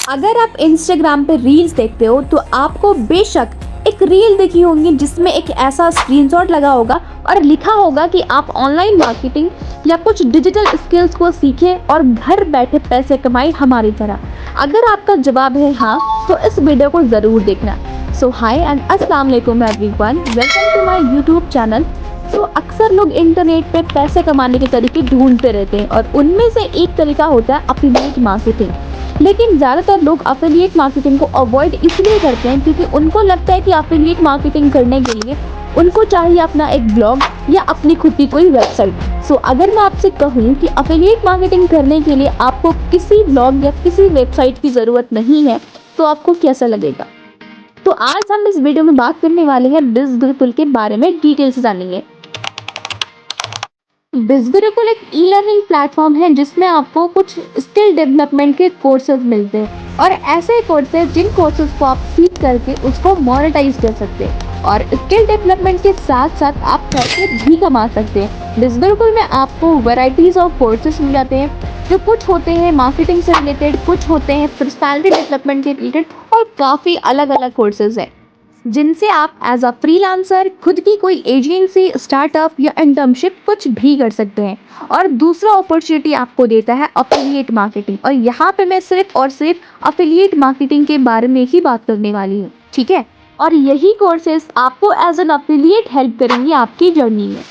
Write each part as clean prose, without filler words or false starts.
अगर आप इंस्टाग्राम पे रील्स देखते हो तो आपको बेशक एक रील दिखी होगी जिसमें एक ऐसा स्क्रीनशॉट लगा होगा और लिखा होगा कि आप ऑनलाइन मार्केटिंग या कुछ डिजिटल स्किल्स को सीखें और घर बैठे पैसे कमाएं हमारी तरह। अगर आपका जवाब है हाँ, तो इस वीडियो को ज़रूर देखना। सो हाय एंड अस्सलाम वालेकुम everyone, welcome to my YouTube channel. तो अक्सर लोग इंटरनेट पे पैसे कमाने के तरीके ढूंढते रहते हैं और उनमें से एक तरीका होता है अफिलिएट मार्केटिंग। लेकिन ज़्यादातर लोग अफिलिएट मार्केटिंग को अवॉइड इसलिए करते हैं क्योंकि उनको लगता है कि अफिलिएट मार्केटिंग करने के लिए उनको चाहिए अपना एक ब्लॉग या अपनी खुद की कोई वेबसाइट। सो अगर मैं आपसे कहूँ कि अफिलिएट मार्केटिंग करने के लिए आपको किसी ब्लॉग या किसी वेबसाइट की ज़रूरत नहीं है तो आपको कैसा लगेगा? तो आज हम इस वीडियो में बात करने वाले हैं बिज़गुरुकुल के बारे में डिटेल से जानेंगे। बिज़गुरुकुल एक ई लर्निंग प्लेटफॉर्म है जिसमें आपको कुछ स्किल डेवलपमेंट के कोर्सेज मिलते हैं और ऐसे कोर्सेज जिन कोर्सेज को आप सीख करके उसको मोनेटाइज कर सकते हैं और स्किल डेवलपमेंट के साथ साथ आप पैसे भी कमा सकते हैं। बिज़गुरुकुल में आपको वैरायटीज ऑफ कोर्सेज मिल जाते हैं जो कुछ होते हैं मार्केटिंग से रिलेटेड, कुछ होते हैं पर्सनालिटी डेवलपमेंट के रिलेटेड और काफ़ी अलग अलग कोर्सेज हैं जिनसे आप एज अ फ्रीलांसर खुद की कोई एजेंसी, स्टार्टअप या इंटर्नशिप कुछ भी कर सकते हैं। और दूसरा अपॉर्चुनिटी आपको देता है अफिलिएट मार्केटिंग और यहाँ पे मैं सिर्फ और सिर्फ अफिलिएट मार्केटिंग के बारे में ही बात करने वाली हूँ, ठीक है। और यही कोर्सेज आपको एज एन अफिलिएट हेल्प करेंगे आपकी जर्नी में।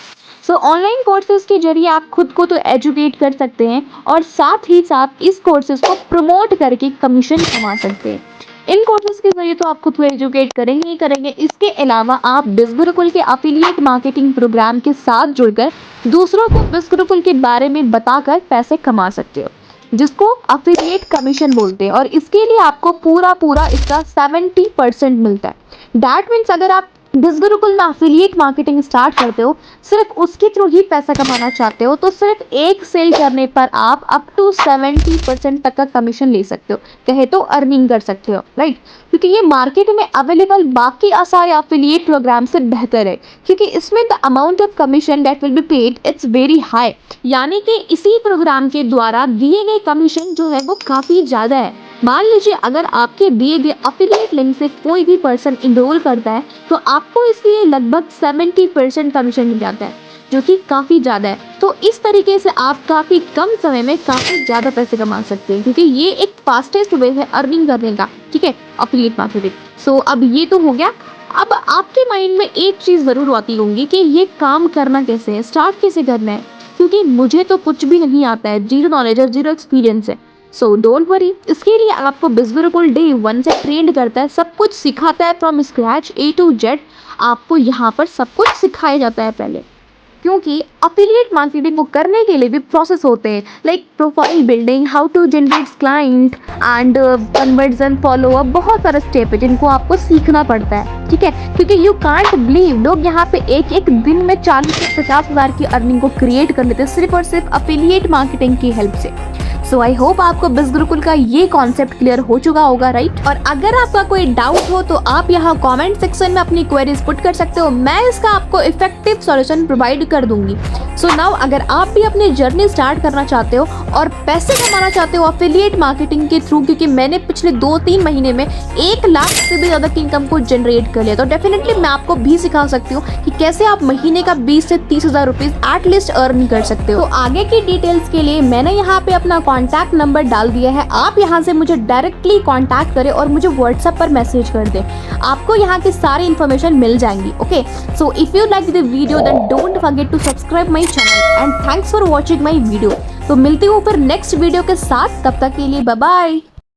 सो ऑनलाइन कोर्सेज के जरिए आप खुद को तो एजुकेट कर सकते हैं और साथ ही साथ इस कोर्सेज को प्रमोट करके कमीशन कमा सकते हैं। इन कोर्सेज के जरिए तो आप खुद को एजुकेट करेंगे ही करेंगे, इसके अलावा आप बिज़गुरुकुल के अफिलिएट मार्केटिंग प्रोग्राम के साथ जुड़कर दूसरों को बिज़गुरुकुल के बारे में बताकर पैसे कमा सकते हो, जिसको अफिलिएट कमीशन बोलते हैं। और इसके लिए आपको पूरा इसका 70% मिलता है। डैट मीन्स अगर आप बिज़गुरुकुल में अफिलिएट मार्केटिंग स्टार्ट करते हो, सिर्फ उसके थ्रू ही पैसा कमाना चाहते हो, तो सिर्फ एक सेल करने पर आप अप टू 70% तक का कमीशन ले सकते हो, कहे तो अर्निंग कर सकते हो, राइट। क्योंकि ये मार्केट में अवेलेबल बाकी सारे अफिलिएट प्रोग्राम से बेहतर है क्योंकि इसमें the amount of commission that will be paid it's very high, यानी कि इसी प्रोग्राम के द्वारा दिए गए कमीशन जो है वो काफ़ी ज़्यादा है। मान लीजिए अगर आपके दिए गए अफिलिएट लिंक से कोई भी पर्सन इनरोल करता है तो आपको इसलिए लगभग 70% कमीशन मिल जाता है, जो कि काफ़ी ज़्यादा है। तो इस तरीके से आप काफ़ी कम समय में काफ़ी ज़्यादा पैसे कमा सकते हैं क्योंकि ये एक फास्टेस्ट वे है अर्निंग करने का, ठीक है, अफिलिएट मार्केटिंग। सो अब ये तो हो गया। अब आपके माइंड में एक चीज़ ज़रूर आती होगी कि ये काम करना कैसे है, स्टार्ट कैसे करना है, क्योंकि मुझे तो कुछ भी नहीं आता है, जीरो नॉलेज है, जीरो एक्सपीरियंस है। सो डोंट वरी, इसके लिए आपको बिज़गुरुकुल डे 1 से ट्रेंड करता है, सब कुछ सिखाता है from scratch A to Z। आपको यहाँ पर सब कुछ सिखाया जाता है पहले, क्योंकि अफिलिएट मार्केटिंग को करने के लिए भी प्रोसेस होते हैं like profile building, how to generate client and conversion follow up, बहुत सारे स्टेप है जिनको आपको सीखना पड़ता है, ठीक है। क्योंकि यू कांट बिलीव लोग यहाँ पे एक दिन में 40 से 50 हज़ार की अर्निंग को क्रिएट कर लेते हैं सिर्फ और सिर्फ अफिलिएट मार्केटिंग की हेल्प से। सो आई होप आपको बिज़गुरुकुल का ये कॉन्सेप्ट क्लियर हो चुका होगा, राइट। और अगर आपका कोई डाउट हो तो आप यहाँ कमेंट सेक्शन में अपनी क्वेरीज पुट कर सकते हो, मैं इसका आपको इफेक्टिव सॉल्यूशन प्रोवाइड कर दूंगी। सो नाउ अगर आप भी अपनी जर्नी स्टार्ट करना चाहते हो और पैसे कमाना चाहते हो अफिलिएट मार्केटिंग के थ्रू, क्योंकि मैंने पिछले 2-3 महीने में 1 लाख से भी ज़्यादा की इनकम को जनरेट कर लिया, तो डेफिनेटली मैं आपको भी सिखा सकती हूँ कि कैसे आप महीने का 20 से 30 हज़ार रुपीज़ एटलीस्ट अर्न कर सकते हो। तो आगे की डिटेल्स के लिए मैंने यहाँ पे अपना कॉन्टैक्ट नंबर डाल दिया है, आप यहाँ से मुझे डायरेक्टली कॉन्टैक्ट करें और मुझे व्हाट्सएप पर मैसेज कर दें, आपको यहाँ की सारी इन्फॉर्मेशन मिल जाएंगी। Okay, so if you like the video then don't forget to subscribe my channel and thanks for watching my video. तो मिलती हूँ फिर नेक्स्ट वीडियो के साथ, तब तक के लिए बाय बाय।